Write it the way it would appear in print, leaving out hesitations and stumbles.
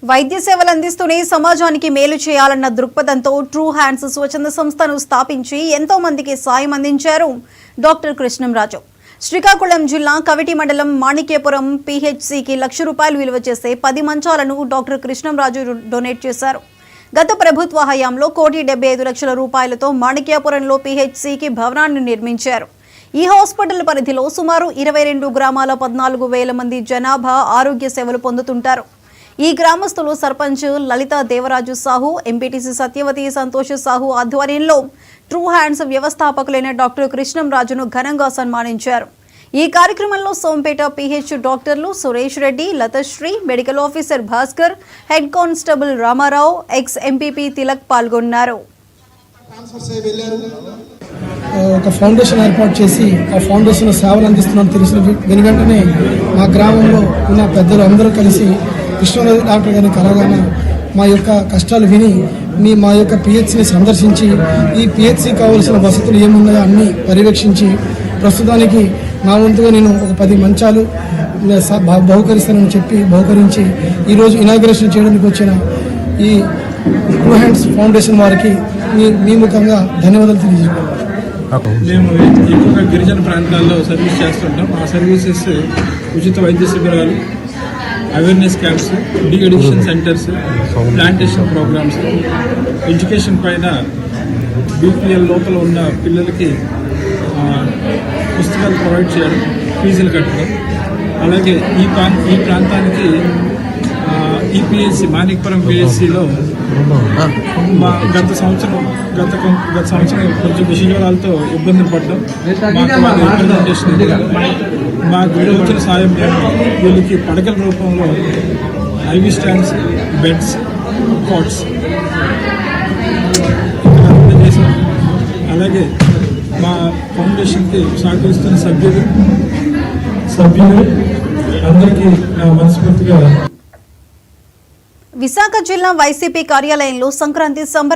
వైద్య సేవలు అందిస్తూనే సమాజానికి మేలు చేయాలన్న దృక్పథంతో ట్రూ హ్యాండ్స్ స్వచ్ఛంద సంస్థను స్థాపించి ఎంతో మందికి సాయం అందించారు డాక్టర్ కృష్ణంరాజు. శ్రీకాకుళం జిల్లా కవిటి మండలం మాణిక్యపురం పీహెచ్సీకి ₹1,00,000 విలువ చేసే 10 మంచాలను డాక్టర్ కృష్ణంరాజు డొనేట్ చేశారు. గత ప్రభుత్వ హయాంలో ₹1,75,00,000తో మాణిక్యపురంలో పీహెచ్సీకి భవనాన్ని నిర్మించారు. ఈ హాస్పిటల్ పరిధిలో సుమారు 22 గ్రామాల 14,000 మంది జనాభా ఆరోగ్య సేవలు పొందుతుంటారు. ఈ గ్రామస్తులు సర్పంచ్ లలిత దేవరాజు సాహు, ఎంపీటీసీ సత్యవతి సంతోష్ సాహు ఆధ్వర్యంలో ట్రూ హ్యాండ్స్ వ్యవస్థాపకులైన డాక్టర్ కృష్ణంరాజును ఘనంగా సన్మానించారు. ఈ కార్యక్రమంలో సోంపేట పీహెచ్ డాక్టర్లు Suresh Reddy, Lathasri, medical officer Bhaskar, head constable Ramarao, ex MPP Tilak పాల్గొన్నారు. ఒక ఫౌండేషన్ ఏర్పాటు చేసి ఆ ఫౌండేషన్ సేవలు అందిస్తున్నాను తెలిసిన వెనుగంటనే మా గ్రామంలో ఉన్న పెద్దలు అందరూ కలిసి కృష్ణరాజు డాక్టర్ గారిని కలగానే మా యొక్క కష్టాలు విని మా యొక్క పిహెచ్సిని సందర్శించి ఈ పిహెచ్సి కావాల్సిన వసతులు ఏమున్నాయో అన్నీ పర్యవేక్షించి ప్రస్తుతానికి నా వంతుగా నేను ఒక 10 మంచాలు బహుకరిస్తానని చెప్పి బహుకరించి ఈరోజు ఇనాగ్రేషన్ చేయడానికి వచ్చిన ఈ ట్రూ హ్యాండ్స్ ఫౌండేషన్ వారికి మీ ముఖంగా ధన్యవాదాలు తెలియజేస్తున్నాను. మేము ఎక్కువగా గిరిజన ప్రాంతాల్లో సర్వీస్ చేస్తుంటాం. ఆ సర్వీసెస్ ఉచిత వైద్య శిబిరాలు, awareness camps, de addiction centres, plantation programmes, education పైన బీపీఎల్ లోపల ఉన్న పిల్లలకి పుస్తకాలు ప్రొవైడ్ చేయడం, ఫీజులు కట్టడం. అలాగే ఈ ప్రాంతానికి ఈ పిహెచ్సి మాణిక్యపురం పిహెచ్సిలో గత సంవత్సరం కొంచెం విషయాలతో ఇబ్బందులు పడ్డాం. మాకు రిప్రజెంటేషన్ మాకు వచ్చిన సాయం వీళ్ళకి పడకల రూపంలో ఐవీ స్టాండ్స్, బెడ్స్, కాట్స్ ఇక్కడ చేసాం. అలాగే మా ఫౌండేషన్కి సహకరిస్తున్న సభ్యులు అందరికీ నా మనస్ఫూర్తిగా. విశాఖ జిల్లా వైసీపీ కార్యాలయంలో సంక్రాంతి సంబరాలు